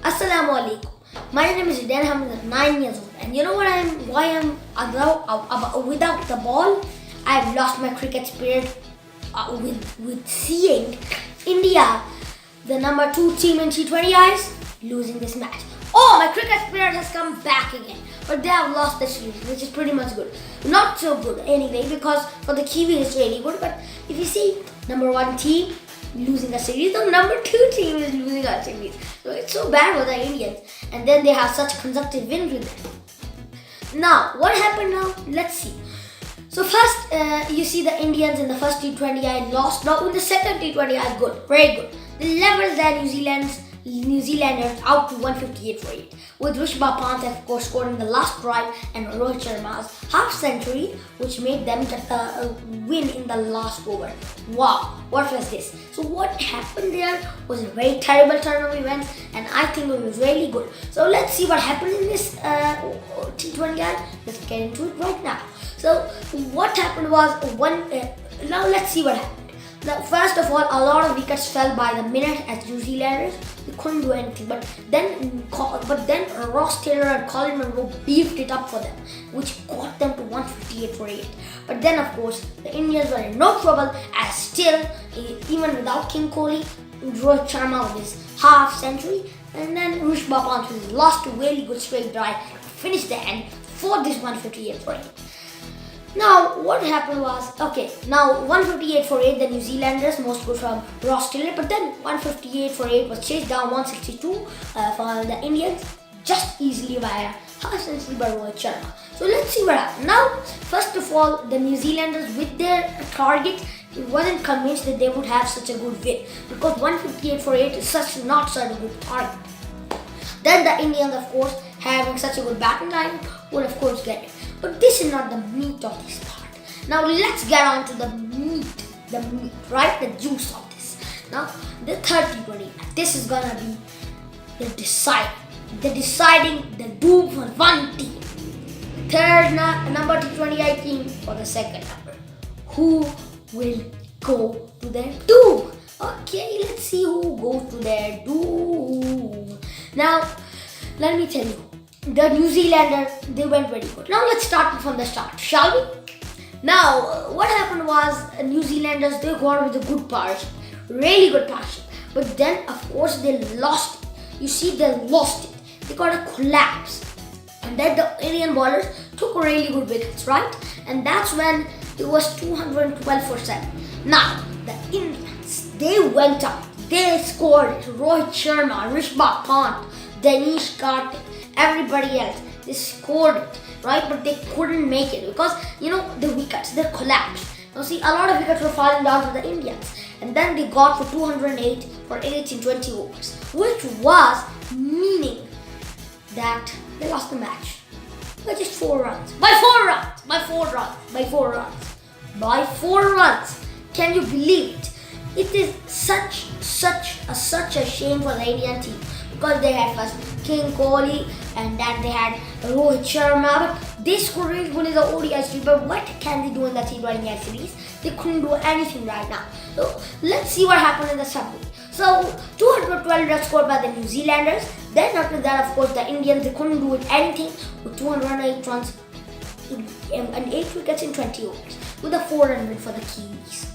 Assalamu alaikum. My name is Zidane Hamid, I'm 9 years old, and you know why I'm without the ball? I've lost my cricket spirit with seeing India, the number 2 team in T20Is, losing this match. Oh, my cricket spirit has come back again, but they have lost the series, which is pretty much good. Not so good anyway, because for the Kiwi it's really good, but if you see number 1 team losing the series, the number 2 team is losing our series. So it's so bad for the Indians, and then they have such consecutive wins with them. Now, what happened now? Let's see. So first, you see the Indians in the first T20I lost. Now in the second T20I, good, very good. They leveled their New Zealanders out to 158 for 8, with Rishabh Pant of course scoring the last drive and Rohit Sharma's half century, which made them get the win in the last over. Wow, what was this? So what happened there was a very terrible turn of events, and I think it was really good. So let's see what happened in this T20I. Let's get into it right now. So what happened was now let's see what happened. Now, first of all, a lot of wickets fell by the minute as New Zealanders. They couldn't do anything. But then Ross Taylor and Colin Munro beefed it up for them, which got them to 158 for 8. But then, of course, the Indians were in no trouble, as still, even without King Kohli, Rohit Sharma with his half century, and then Rishabh Pant with his last 2 really good straight drive finished the end for this 158 for 8. Now, what happened was, now 158 for 8, the New Zealanders, most good from Ross Taylor, but then 158 for 8 was chased down 162 for the Indians, just easily via half century by Rohit Sharma. So let's see what happened. Now, first of all, the New Zealanders with their target wasn't convinced that they would have such a good win, because 158 for 8 is not such a good target. Then the Indians, of course, having such a good batting line, will of course get it. But this is not the meat of this part. Now let's get on to the meat, right? The juice of this. Now the third T20. This is gonna be the deciding the doom for one team. Third number T20I team for the second number. Who will go to their doom? Okay, let's see who goes to their doom. Now, let me tell you. The New Zealanders, they went very good. Now let's start from the start, shall we? Now, what happened was New Zealanders, they got with a good partnership, really good partnership. But then, of course, they lost it. You see, they lost it. They got a collapse. And then the Indian bowlers took really good wickets, right? And that's when it was 212 for 7. Now, the Indians, they went up. They scored Rohit Sharma, Rishabh Pant, Dinesh Karthik, everybody else, they scored it, right? But they couldn't make it because, the wickets, they collapsed. Now see, a lot of wickets were falling down to the Indians, and then they got for 208 for 8 in 20 overs, which was meaning that they lost the match by just 4 runs. By 4 runs. Can you believe it? It is such a shame for the Indian team, because they had first King Kohli, and then they had Rohit Sharma. But they scored really good in the ODI series, but what can they do in the T20I series? They couldn't do anything right now. So let's see what happened in the subway. So 212 runs scored by the New Zealanders. Then after that, of course, the Indians, they couldn't do anything with 208 runs and 8 wickets in 20 overs with a 400 for the Kiwis.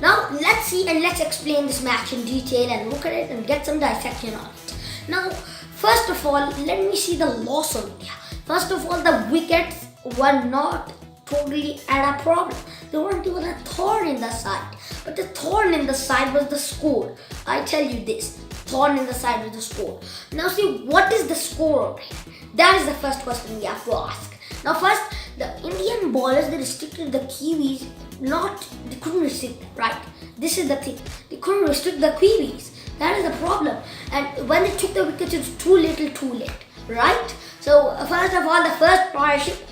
Now let's see and let's explain this match in detail and look at it and get some dissection on it. Now, first of all, let me see the loss of India. First of all, the wickets were not totally at a problem. They weren't even a thorn in the side. But the thorn in the side was the score. I tell you this, thorn in the side was the score. Now see, what is the score over here? That is the first question we have to ask. Now first, the Indian bowlers, they restricted the Kiwis. They couldn't restrict them, right? This is the thing. They couldn't restrict the Kiwis. That is the problem. And when they took the wickets, it was too little, too late, right? So first of all, the first partnership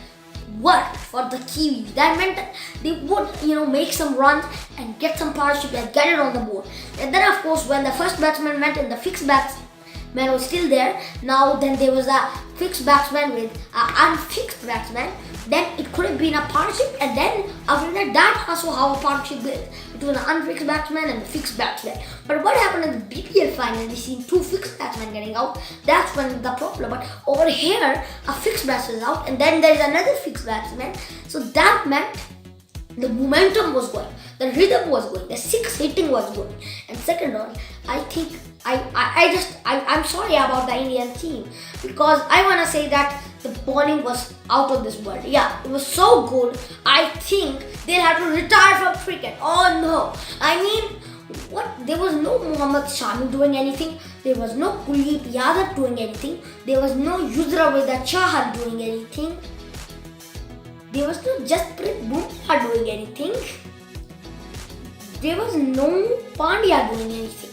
worked for the Kiwis. That meant that they would, make some runs and get some partnership and get it on the board. And then, of course, when the first batsman went and the fixed batsman was still there, now then there was a fixed batsman with an unfixed batsman, then it could have been a partnership, and then after that, that's also how a partnership is between an unfixed batsman and a fixed batsman. But what happened in the BPL final, we seen two fixed batsmen getting out. That's when the problem. But over here, a fixed batsman is out, and then there is another fixed batsman. So that meant the momentum was going, the rhythm was going, the six hitting was going. And second of all, I think I'm sorry about the Indian team, because I want to say that the bowling was out of this world. Yeah, it was so good. I think they'll have to retire from cricket. Oh no. I mean, what? There was no Mohammad Shami doing anything. There was no Kuldeep Yadav doing anything. There was no Yuzraveda Chahal doing anything. There was no Jasprit Bumrah doing anything. There was no Pandya doing anything.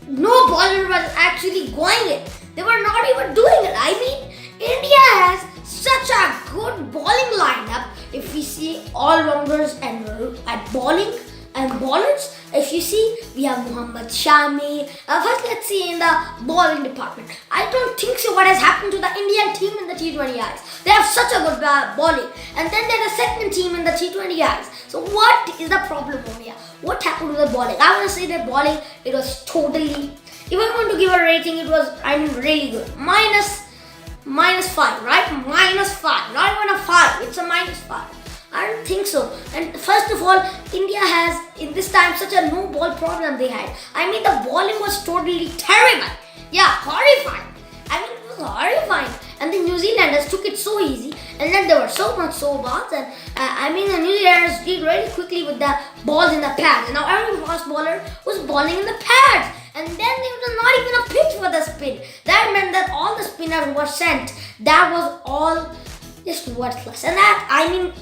No bowler was actually going it. They were not even doing it. I mean, India has such a good bowling lineup. If we see all-rounders and at bowling and bowlers, if you see, we have Mohammad Shami. First, let's see in the bowling department. I don't think so what has happened to the Indian team in the T20Is. They have such a good bowling. And then there's a second team in the T20Is. So what is the problem over here? What happened to the bowling? I want to say that bowling, it was totally, if I'm going to give a rating, it was, really good. -5, right? -5, not even a 5, it's a -5. I don't think so. And first of all, India has, in this time, such a no ball problem they had. I mean, the bowling was totally terrible. Yeah, horrifying. I mean, it was horrifying. And the New Zealanders took it so easy. And then there were so much balls. And the New Zealanders did really quickly with the balls in the pads. And now every fast bowler was bowling in the pads. And then there was not even a pitch for the spin. That meant that all the spinners who were sent, that was all just worthless. And that,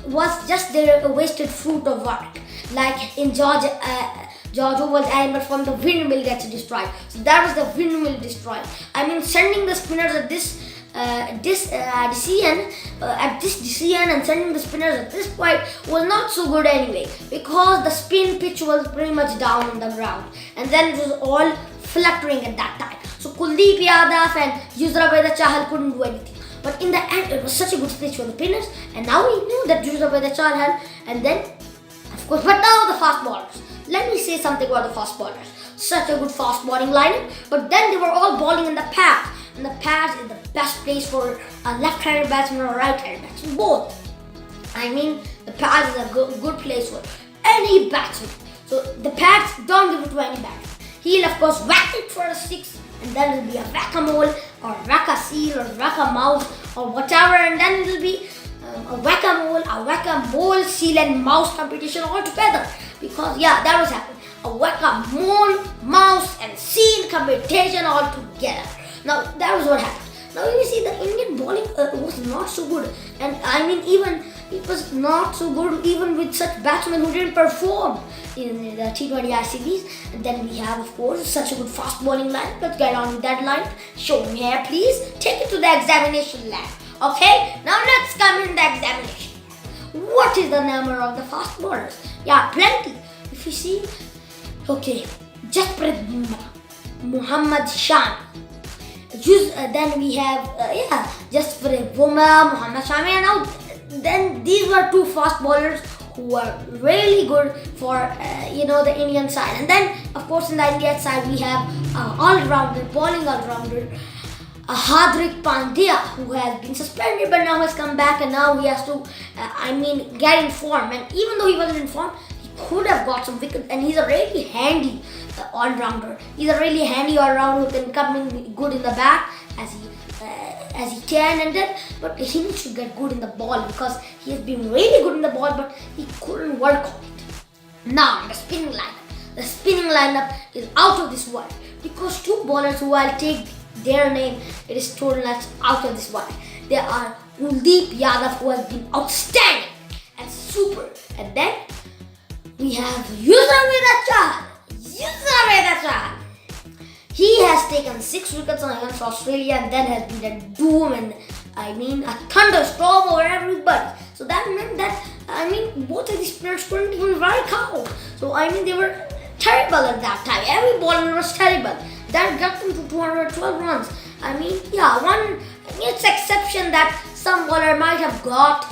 was just their wasted fruit of work. Like in George Oval's animal from the windmill gets destroyed. So that was the windmill destroyed. Sending the spinners at this decision and sending the spinners at this point was not so good anyway, because the spin pitch was pretty much down on the ground, and then it was all fluttering at that time. So Kuldeep Yadav and Yuzraveda Chahal couldn't do anything. But in the end, it was such a good pitch for the spinners, and now we knew that Yuzraveda Chahal, and then, of course, but now the fast bowlers. Let me say something about the fast bowlers. Such a good fast bowling lineup, but then they were all bowling in the pads. And the pads is the best place for a left-handed batsman or right-handed batsman, both. The pads is a good place for any batsman. So the pads, don't give it to any batsman. He'll of course whack it for a 6, and then it'll be a whack-a-mole or whack-a-seal or whack-a-mouse or whatever, and then it'll be a whack-a-mole, seal and mouse competition all together. Because that was happening. A whack-a-mole, mouse and seal competition all together. Now that was what happened. Now you see the Indian bowling was not so good, and even it was not so good even with such batsmen who didn't perform in the T20I series. And then we have, of course, such a good fast bowling line. Let's get on with that line. Show me here, please. Take it to the examination lab. Okay, now let's come in the examination. What is the number of the fast bowlers? Yeah, plenty. If you see, okay, Jasprit Bumrah, Mohammad Shami. Then we have Jasprit Bumrah, Mohammad Shami, and now then these were two fast bowlers who were really good for the Indian side. And then of course in the Indian side we have bowling all-rounder Hardik Pandya, who has been suspended but now has come back, and now he has to get in form. And even though he wasn't in form, he could have got some wickets, and he's a really handy all-rounder. He's a really handy all-rounder who can come in good in the back as he can, and then but he needs to get good in the ball, because he has been really good in the ball but he couldn't work on it. Now the spinning lineup is out of this world, because two bowlers who I'll take their name, it is totally out of this world. There are Kuldeep Yadav, who has been outstanding and super, and then we have Yuzraveda Chahal. He has taken 6 wickets against Australia, and then has been a doom and a thunderstorm over everybody. So that meant that both of these players couldn't even ride out. So they were terrible at that time. Every bowler was terrible. That got them to 212 runs. One it's exception that some bowler might have got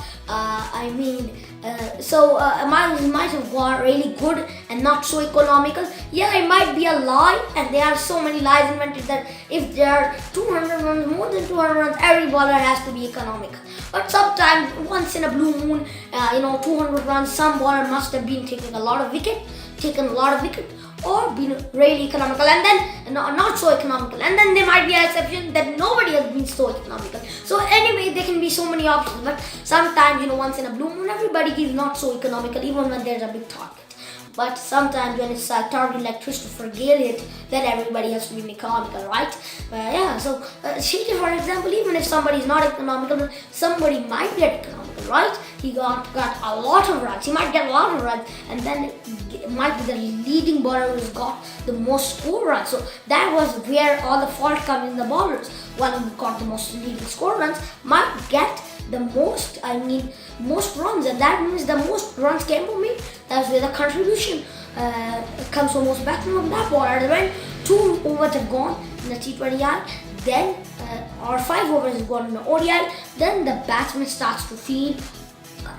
Might have gone really good and not so economical. Yeah, it might be a lie, and there are so many lies invented that if there are 200 runs, more than 200 runs, every bowler has to be economical. But sometimes, once in a blue moon, 200 runs, some bowler must have been taking a lot of wicket, or been really economical, and then not so economical, and then there might be an exception that nobody has been so economical. So anyway, there can be so many options, but sometimes, once in a blue moon, everybody is not so economical, even when there's a big target. But sometimes when it's a target like Christopher Gale hit, then everybody has to be economical, right? So Sheikha, for example, even if somebody is not economical, somebody might get economical, right? He got a lot of runs. He might get a lot of runs, and then it might be the leading bowler who's got the most score runs. So that was where all the fault comes in the bowlers. One who got the most leading score runs might get the most runs, and that means the most runs came from me. That's where the contribution comes from most batsmen of that bowler. When 2 overs have gone in the T20I, then or 5 overs have gone in the ODI, then the batsman starts to feel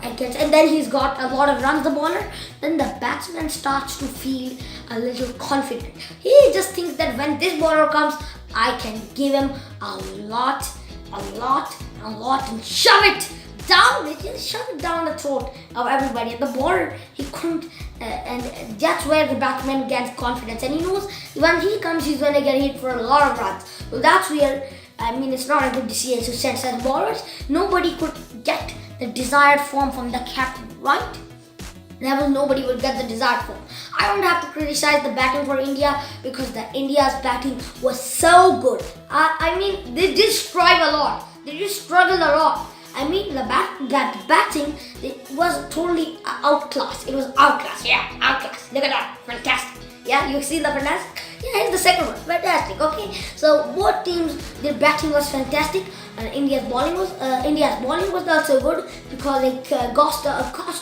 against, and then he's got a lot of runs, the bowler, then the batsman starts to feel a little confident. He just thinks that when this bowler comes, I can give him a lot, and shove it down the throat of everybody. And the bowler, he couldn't, and that's where the batsman gets confidence, and he knows when he comes, he's going to get hit for a lot of runs. So that's where, it's not a good decision to sense as bowlers. Nobody could get the desired form from the captain, right? Nobody would get the desired form. I don't have to criticize the batting for India, because India's batting was so good. They did strive a lot. They just struggled a lot. The batting, it was totally outclassed. It was outclassed. Yeah, outclassed. Look at that. Fantastic. Yeah, you see the fantastic? Yeah, it's the second one. Fantastic. Okay. So both teams, their batting was fantastic, and India's bowling was also good, because it cost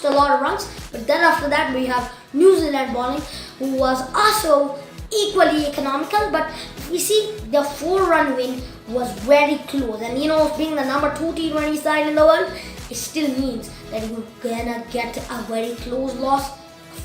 a lot of runs. But then after that, we have New Zealand bowling, who was also equally economical. But we see the 4-run win was very close, and being the number 2 T20 side in the world, it still means that you're gonna get a very close loss,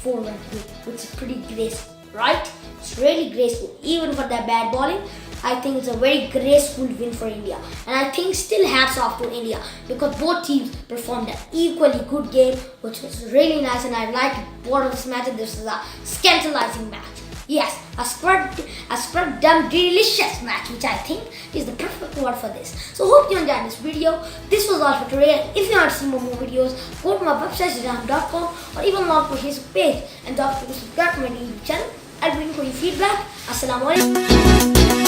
4-run win, which is pretty graceful, right? It's really graceful, even for that bad bowling. I think it's a very graceful win for India, and I think still hats off to India, because both teams performed an equally good game, which was really nice, and I liked both of this match. This is a scandalizing match. Yes, a scrub dumb delicious match, which I think is the perfect word for this. So hope you enjoyed this video. This was all for today. If you want to see more videos, go to my website zidane.com, or even log to his page and don't forget to subscribe to my YouTube channel. I'll bring for your feedback. Assalamu alaikum.